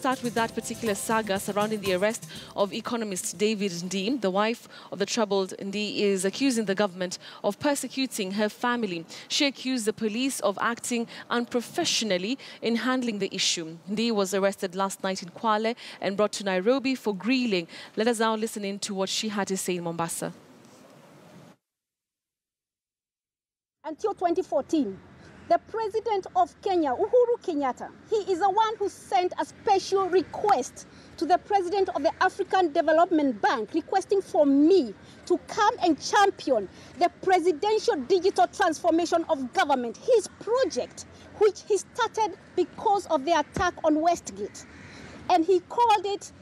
start with that particular saga surrounding the arrest of economist David Ndii. The wife of the troubled Ndii is accusing the government of persecuting her family. She accused the police of acting unprofessionally in handling the issue. Ndii was arrested last night in Kwale and brought to Nairobi for grilling. Let us now listen in to what she had to say in Mombasa. Until 2014, the president of Kenya, Uhuru Kenyatta, he is the one who sent a special request to the president of the African Development Bank, requesting for me to come and champion the presidential digital transformation of government, his project, which he started because of the attack on Westgate. And he called it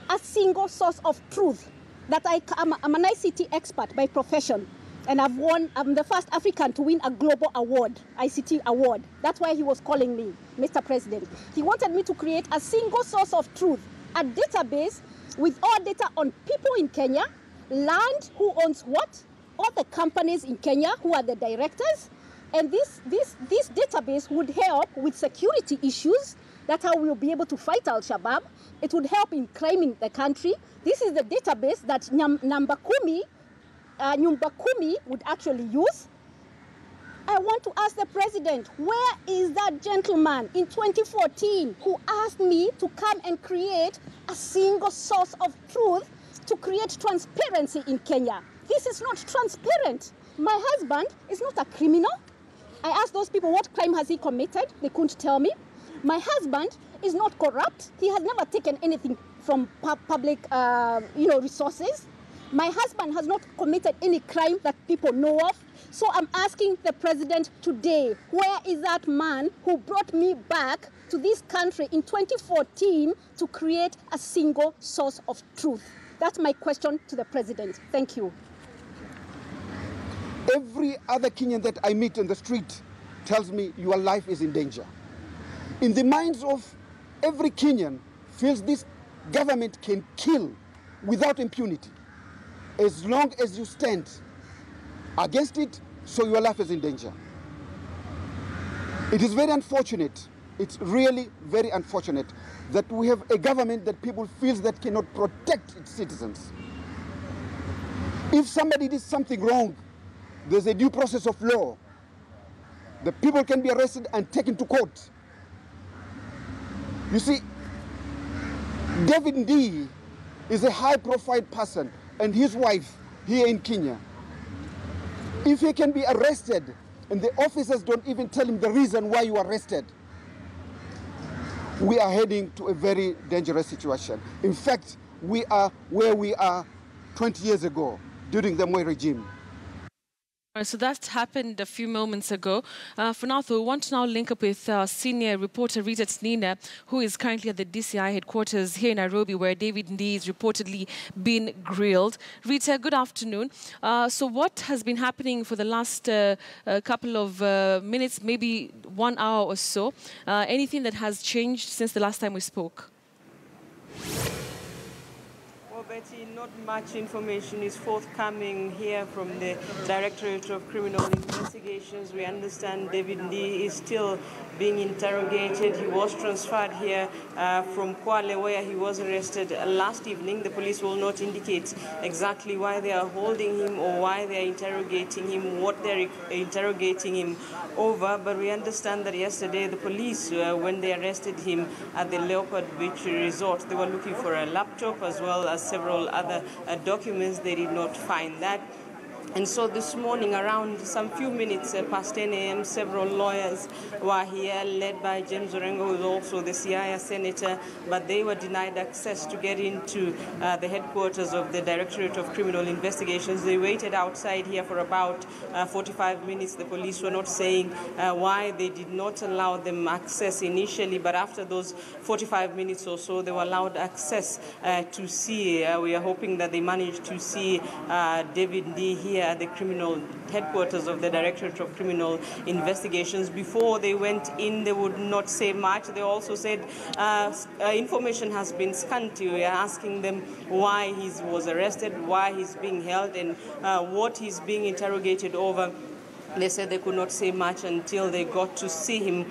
a single source of truth. That I'm an ICT expert by profession. And I'm the first African to win a global award, ICT award. That's why he was calling me, Mr. President. He wanted me to create a single source of truth, a database with all data on people in Kenya, land, who owns what, all the companies in Kenya, who are the directors. And this database would help with security issues. That's how we'll be able to fight Al-Shabaab. It would help in crime in the country. This is the database that Nyumba Kumi would actually use. I want to ask the president, where is that gentleman in 2014 who asked me to come and create a single source of truth to create transparency in Kenya? This is not transparent. My husband is not a criminal. I asked those people, what crime has he committed? They couldn't tell me. My husband is not corrupt. He has never taken anything from public resources. My husband has not committed any crime that people know of. So I'm asking the president today, where is that man who brought me back to this country in 2014 to create a single source of truth? That's my question to the president. Thank you. Every other Kenyan that I meet on the street tells me your life is in danger. In the minds of every Kenyan feels this government can kill without impunity. As long as you stand against it, so your life is in danger. It is very unfortunate, it's really very unfortunate that we have a government that people feel that cannot protect its citizens. If somebody did something wrong, there's a due process of law. The people can be arrested and taken to court. You see, David Ndii is a high-profile person, and his wife here in Kenya. If he can be arrested and the officers don't even tell him the reason why you arrested, we are heading to a very dangerous situation. In fact, we are where we are 20 years ago during the Moi regime. So that happened a few moments ago. For now, we want to now link up with senior reporter Rita Tnina, who is currently at the DCI headquarters here in Nairobi, where David Ndii is reportedly being grilled. Rita, good afternoon. So what has been happening for the last couple of minutes, maybe 1 hour or so? Anything that has changed since the last time we spoke? Betty, not much information is forthcoming here from the Directorate of Criminal Investigations. We understand David Ndii is still being interrogated. He was transferred here from Kwale, where he was arrested last evening. The police will not indicate exactly why they are holding him or why they are interrogating him, what they're interrogating him over. But we understand that yesterday the police, when they arrested him at the Leopard Beach Resort, they were looking for a laptop as well as several other documents. They did not find that. And so this morning, around some few minutes past 10 a.m., several lawyers were here, led by James Orengo, who is also the Siaya senator, but they were denied access to get into the headquarters of the Directorate of Criminal Investigations. They waited outside here for about 45 minutes. The police were not saying why they did not allow them access initially, but after those 45 minutes or so, they were allowed access to see. We are hoping that they managed to see David Ndii here at the criminal headquarters of the Directorate of Criminal Investigations. Before they went in, they would not say much. They also said information has been scanty. We are asking them why he was arrested, why he's being held, and what he's being interrogated over. They said they could not say much until they got to see him.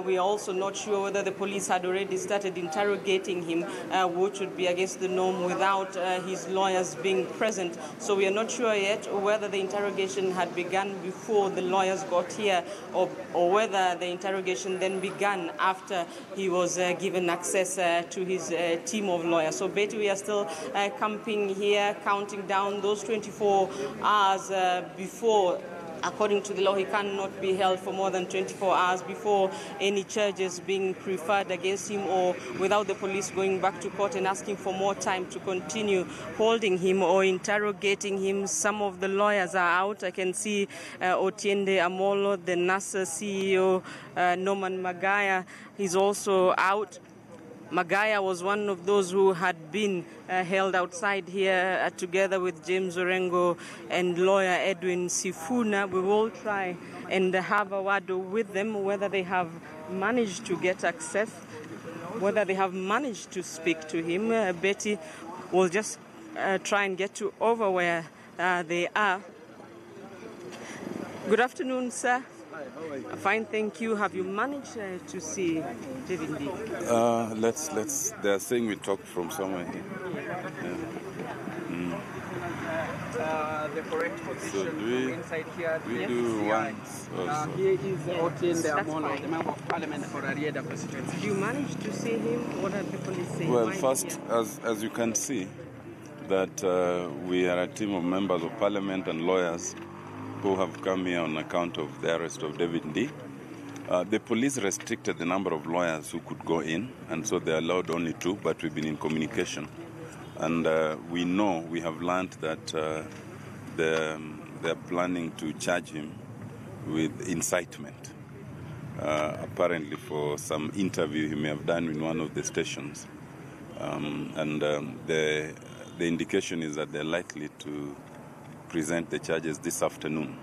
We are also not sure whether the police had already started interrogating him, which would be against the norm without his lawyers being present. So we are not sure yet whether the interrogation had begun before the lawyers got here or whether the interrogation then began after he was given access to his team of lawyers. So Betty, we are still camping here, counting down those 24 hours before. According to the law, he cannot be held for more than 24 hours before any charges being preferred against him, or without the police going back to court and asking for more time to continue holding him or interrogating him. Some of the lawyers are out. I can see Otiende Amolo, the NASA CEO, Norman Magaya, he's also out. Magaya was one of those who had been held outside here together with James Orengo and lawyer Edwin Sifuna. We will try and have a word with them, whether they have managed to get access, whether they have managed to speak to him. Betty will just try and get to over where they are. Good afternoon, sir. Hi, how are you? Fine, thank you. Have you managed to see David Ndii? They're saying we talk from somewhere here. The correct position So do inside here. we do once also? Here is Otiende That's Amolo, fine. the member of parliament for Arieda constituency. Did you manage to see him? What are the police saying? Well, Why is he first, here? as you can see, that we are a team of members of parliament and lawyers who have come here on account of the arrest of David Ndii. The police restricted the number of lawyers who could go in, and so they allowed only 2, but we've been in communication. And we have learned that they're planning to charge him with incitement, apparently for some interview he may have done in one of the stations. The indication is that they're likely to present the charges this afternoon.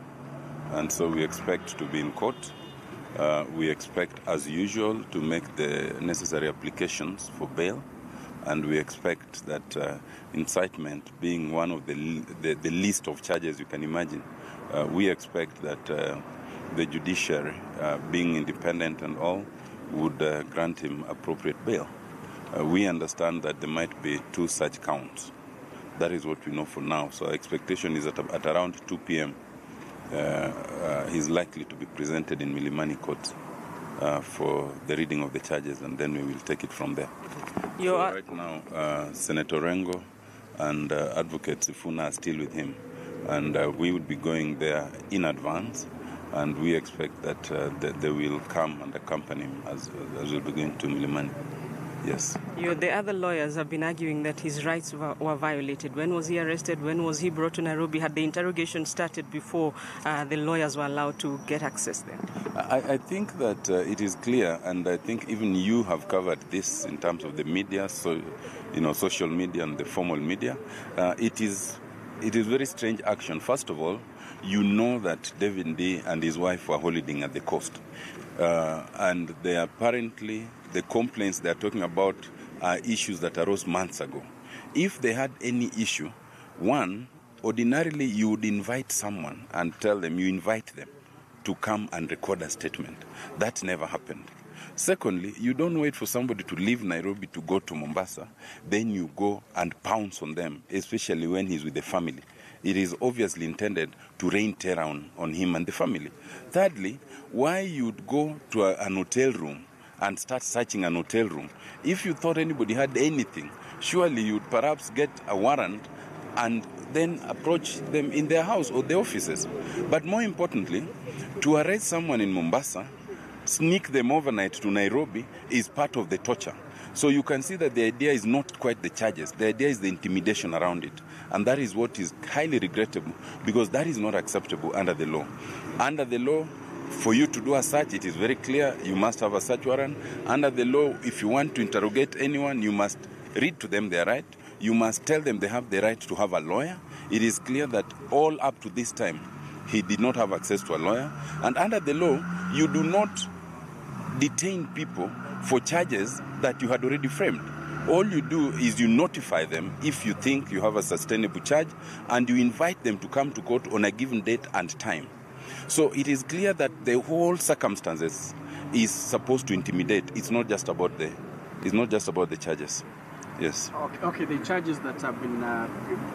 And so we expect to be in court. We expect, as usual, to make the necessary applications for bail. And we expect that incitement being one of the list of charges you can imagine, we expect that the judiciary, being independent and all, would grant him appropriate bail. We understand that there might be 2 such counts. That is what we know for now. So our expectation is that at around 2 p.m., he's likely to be presented in Milimani Court for the reading of the charges, and then we will take it from there. So right now, Senator Rengo and Advocate Sifuna are still with him, and we will be going there in advance, and we expect that they will come and accompany him as we'll be going to Milimani. Yes. The other lawyers have been arguing that his rights were violated. When was he arrested? When was he brought to Nairobi? Had the interrogation started before the lawyers were allowed to get access there? I think that it is clear, and I think even you have covered this in terms of the media, so social media and the formal media. It is very strange action. First of all, you know that David Ndii and his wife were holidaying at the coast, and they apparently, the complaints they are talking about are issues that arose months ago. If they had any issue, one, ordinarily you would invite someone and tell them, you invite them to come and record a statement. That never happened. Secondly, you don't wait for somebody to leave Nairobi to go to Mombasa, then you go and pounce on them, especially when he's with the family. It is obviously intended to rain terror on him and the family. Thirdly, why you'd go to an hotel room and start searching an hotel room? If you thought anybody had anything, surely you'd perhaps get a warrant and then approach them in their house or the offices. But more importantly, to arrest someone in Mombasa, sneak them overnight to Nairobi is part of the torture. So you can see that the idea is not quite the charges. The idea is the intimidation around it. And that is what is highly regrettable, because that is not acceptable under the law. Under the law, for you to do a search, it is very clear, you must have a search warrant. Under the law, if you want to interrogate anyone, you must read to them their right. You must tell them they have the right to have a lawyer. It is clear that all up to this time, he did not have access to a lawyer. And under the law, you do not detain people for charges that you had already framed. All you do is you notify them if you think you have a sustainable charge, and you invite them to come to court on a given date and time. So it is clear that the whole circumstances is supposed to intimidate. It's not just about the charges. Yes. Okay, the charges that have been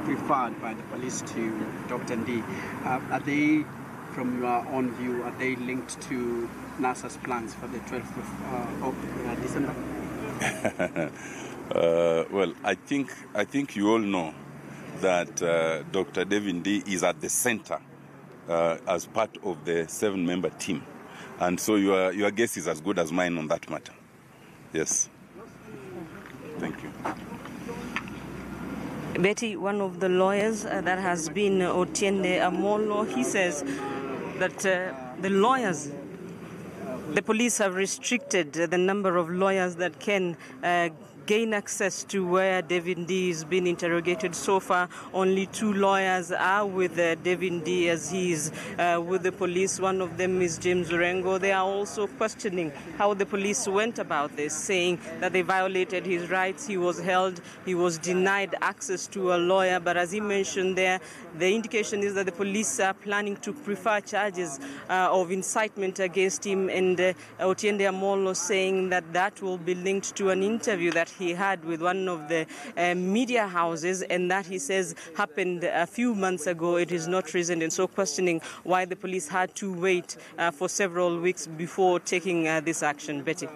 preferred by the police to Dr. Ndii, are they, from your own view, are they linked to NASA's plans for the 12th of December? Well, I think you all know that Dr. Ndii is at the center as part of the 7-member team, and so your guess is as good as mine on that matter. Yes. Thank you. Betty, one of the lawyers that has been Otiende Amolo, he says that the police have restricted the number of lawyers that can gain access to where David Ndii is being interrogated. So far, only 2 lawyers are with David Ndii as he is with the police. One of them is James Orengo. They are also questioning how the police went about this, saying that they violated his rights. He was held, he was denied access to a lawyer. But as he mentioned there, the indication is that the police are planning to prefer charges of incitement against him, and Otiende Amolo saying that that will be linked to an interview that he had with one of the media houses, and that he says happened a few months ago. It is not recent, and so questioning why the police had to wait for several weeks before taking this action. Betty.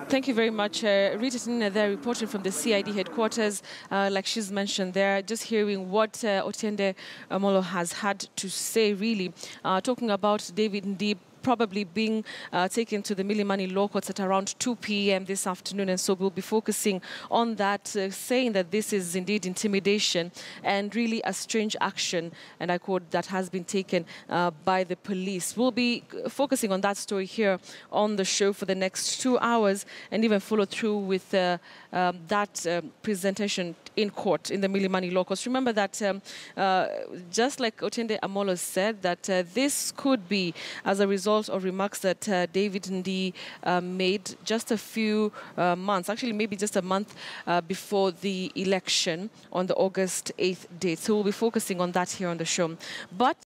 Thank you very much. Rita Nina there reporting from the CID headquarters. Like she's mentioned there, just hearing what Otiende Amolo has had to say, really, talking about David Ndii probably being taken to the Milimani Law Courts at around 2 p.m. this afternoon. And so we'll be focusing on that, saying that this is indeed intimidation and really a strange action, and I quote, that has been taken by the police. We'll be focusing on that story here on the show for the next 2 hours, and even follow through with that presentation in court in the Milimani Law Courts. Remember that just like Otiende Amolo said, that this could be as a result of remarks that David Ndii made just a few months, actually maybe just a month before the election on the August 8th date. So we'll be focusing on that here on the show. But